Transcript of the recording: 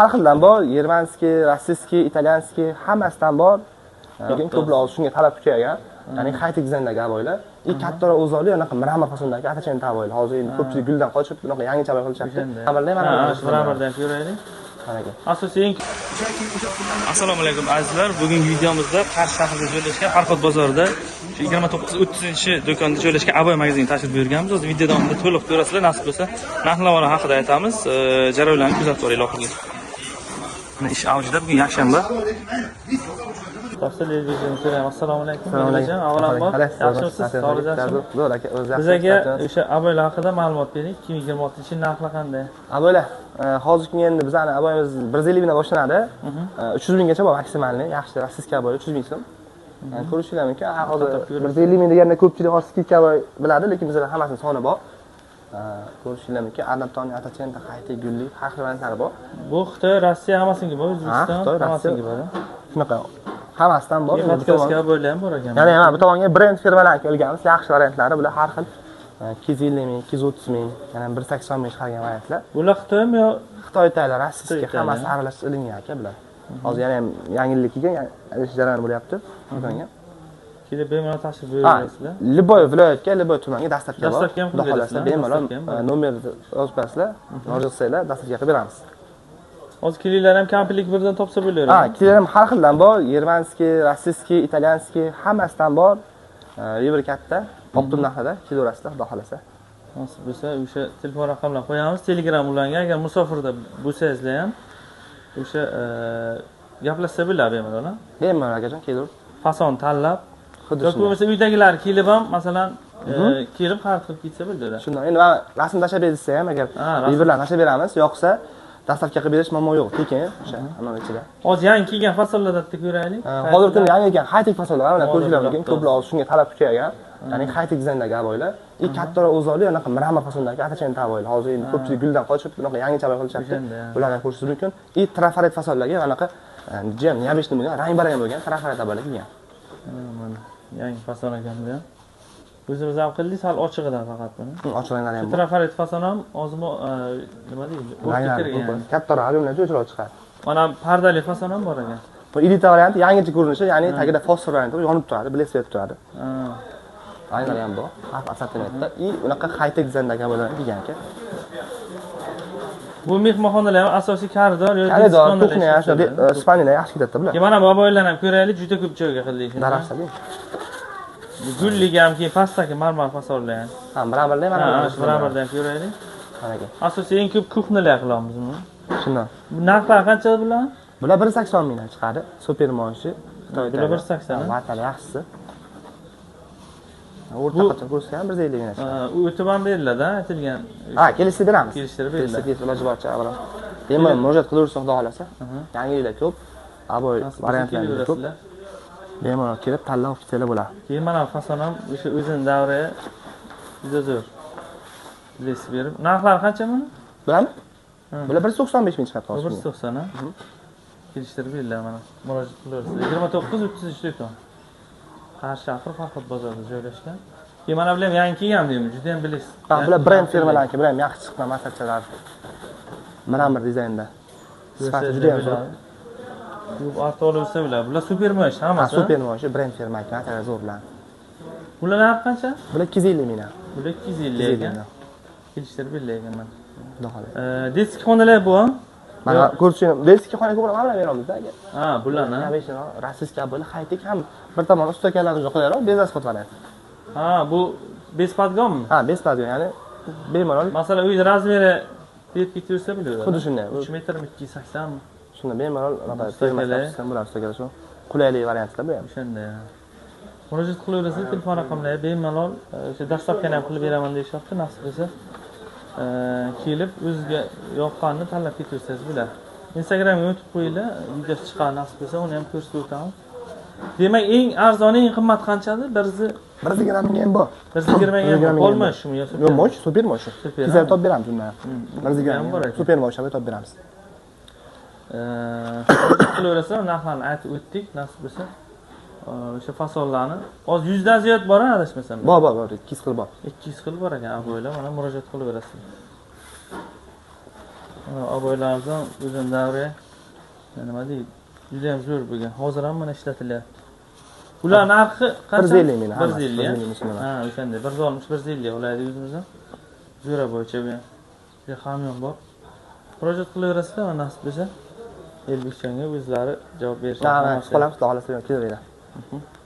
Har xildan bor, germanskiy, rossiyskiy, italyanskiy, hammasidan bor. Lekin ko'plar shunga talab kuchagan. Ya'ni high-tech dizaynlardagi aboylar. Kattaroq o'zoli, anaqa mramor fasondagi atachenti aboylar. Hozir endi ko'pchilik guldan qochib, bunaqa yangicha aboy qilishyapti. Mramordan ko'raylik. Asosiy Assalomu alaykum azizlar. Bugungi videomizda Qarshi shahrida joylashgan Farhod bozorida 29-30 do'konda joylashgan aboy magazinga tashrif buyurganmiz. O'z video davomida to'liq ko'rasizlar. Nasib bo'lsa, narx-navo haqida aytamiz. Jarayonlarni kuzatib boringlar oxirgi. Mana ish avjida bugun yakshanba. Assalomu alaykum. Avvalambor, yaxshimisiz? Sog'lig'ingizmi? Zo'r aka, o'zi yaxshi. Bizga o'sha aboylar haqida ma'lumot bering. 2026-yil narxi qanday? Aboylar hozirgi endi bizning aboyimiz 150 mingdan boshlanadi. 300 minggacha bor maksimalni. Yaxshi rossiyskiy aboy 300 ming so'm. Ko'rishinglar mumkin. Hozir 150 ming deganda ko'pchilik rossiyskiy aboy biladi, lekin bizda hammasining soni bor. Ko'rishinglar mumkin. Adaptoniy atachenti, high-tech gulli, har xil variantlari bor. Bu Xitoy, Rossiya hammasiga bor, O'zbekiston hammasiga bor. Shunaqa hammasidan bor. Xitoyskiy aboylar ham bor ekan. Ya'ni bu tomonga brend firmalarni olganmiz. Yaxshi variantlari bular har xil. 250 ming, 230 ming, yana 180 ming chiqargan variantlar. Bular Xitoymi yo Xitoy taylar, rossiyskiy hammasi aralashib ilingan aka bular. Hozir yana ham yangilik kelgan, ish jarayoni bo'lyapti do'konga. Kelib bemalol tashrif buyurasizlar. Liboy viloyatga, Liboy tumaniga dastavka bor. Dastavka ham qilib berasizlar. Bemalol nomerni yozib qo'yasizlar, murojaat qilsanglar dastavka qilib beramiz. Hozir kilinglar ham kampirlik birdan topsa bo'laveradi. Kilinglar ham har xildan bor, germanskiy, rossiyskiy, italyanskiy, hammasidan bor. Yevro katta, optim narxida kilovrasida, xudo xolasa. Nasib bo'lsa, o'sha telefon raqamlarini qo'yamiz. Telegram ularga agar musofirda bo'lsangizlar ham o'sha gaplashsa bo'ladi bemalol. Bemalol akajon, kelur. Fason tanlab, yoki bo'lmasa uydagilar kelib ham, masalan, kelib xarid qilib ketsa bo'ladi. Shunday. Endi men rasm tashlab bersa ham agar videolarni tashlab beramiz, yo'qsa dastavka qilib berish muammo yo'q, tekin o'sha ana ichida. Hozir yangi kelgan fasollardan ko'raylik. Hozir kuni yangi kelgan high-tech fasollar mana ko'rishinglar mumkin. Ko'plar shunga talab kuchagan. Ya'ni high-tech dizaynlardagi aboylar, kattaroq o'zoli, anaqa mramor fasondagi atachenti aboylar. Hozir endi ko'pchilik guldan qochib, bunaqa yangicha aboy qilishyapti. Bularni ko'rishingiz mumkin. Trafaret fasollarga anaqa jam neobычный bo'lgan, rang-barang bo'lgan trafaret aboylar kelgan. Mana yangi fason ekan bu ham. O'zimiz ham qildik, sal ochig'idan faqat buni. Ochiq ranglar ham bor. Trafaret fason ham ozmi nima deydi? O'tga kirgan. Kattaroq alyuminiy chiroq chiqadi. Mana pardali fason ham bor ekan. Bu elita varianti, yangicha ko'rinishi, ya'ni tagida fosfor varianti yonib turadi, blesib turadi. Ranglar ham bor. Assortimentda. Unaqa high-tech dizayndagi aboylar kelgan aka. Bu mehmonxonalar ham asosiy koridor yoki kuxnya, spaniyalar yaxshi ketadi bular. Mana bu aboylarni ham ko'raylik, juda ko'p joyga qildik. Daraxtlar. Gulliga ham keyin pastdagi marmar fasollar ham. Mramorlar mana shu mramordan ko'raylik. Mana aka. Asosiy eng ko'p kuxnalar qilamiz buni. Shundan. Bu narxlar qancha bular? Bular 180 mingdan chiqadi. Super moshi. Bular 180. Vatal yaxshisi. O'rta qattiq bo'lsa ham 150 mingdan chiqadi. O'tib ham beriladi, aytilgan. Kelishib beramiz. Kelishtirib beriladi. Kelishib iloji boricha avval. Bemalol murojaat qilaversa xudo xolasa. Yangiliklar ko'p, aboy variantlar ko'p. Bemalol kelib tanlab olib ketsanglar bo'ladi. Keyin mana fason ham o'sha o'zining davriga juda zo'r. Bilasiz berib. Narxlari qancha buni? Bularmi? Bular 195 ming chiqadi hozir. 190 ha. Kelishtirib beriladi mana. Murojaat qilaverasiz. 29-30 do'kon. Qarshi shahar Farhod bozorida joylashgan. Keyin mana bular ham yangi kelgan deymi, juda ham bilasiz. Bular brend firmalarniki, bular ham yaxshi chiqqan masachalar. Mramor dizaynda. Sifati juda ham zo'r. Bu avtolib bo'lsa bular. Bular super mosh hammasi. Super mosh, brend firmaniki, material zo'r bilan. Bular narxi qancha? Bular 250 mingdan. Bular 250 ekan. Kelishtirib berilgan mana. Xudo xolasa. Disk xonalar bu ham. Mana ko'rishing, disk xona ko'proq mana beramiz-da aka. Bularni. Rossiyskiy aboylar high-tech ham bir tomon ustakalarni qo'yarlar, bezas qo'yadi. Bu bez podgonmi? Bez podgon, ya'ni bemalol. Masalan, uy razmeri berib ketaversa bo'ladi. Xuddi shunday. 3 metrmi, 280 mi? Shunda bemalol ustakalar bo'ladi, ustakalar shu. Qulaylik variantlar bu ham. O'shanda. Murojaat qilaverasiz, telefon raqamlari bemalol o'sha dastavkani ham qilib beraman deyapti, nasib bo'lsa. Kelib o'ziga yoqqanini tanlab ketaversangiz bo'ladi. Instagramga o'tib qo'yinglar, videosi chiqqan nasib bo'lsa uni ham ko'rsatib o'tamiz. Demak, eng arzon, eng qimmat qanchadi? 120 ming ham bor. 120 ming olma shumi yo super? Yo'q, mosh, super mosh. Tizar top beramiz undan. 120 bor. Super mosh ham top beramiz. Qilaverasizlar, narxlarni aytib o'tdik, nasib bo'lsa. O'sha fasollarni hozir 100 dan ziyod bor, adashmasam. Bor, 200 xil bor. 200 xil bor ekan, aboylar mana murojaat qilaverasiz. Aboylarimizdan o'zim davriya nima deydi? Juda ham zo'r bo'lgan. Hozir ham mana ishlatilyapti. Ular narxi qancha? 150 ming. 150. 150 ming. Ha, o'shanda 160 150 oladi o'zimizdan. Zo'ra bo'yicha bu ham. Juda hamyon bor. Murojaat qilaverasizlar, nasib bo'lsa. Elbekjonga o'zlari javob berishadi. Qolamiz, xudo xolasa kelaveradi.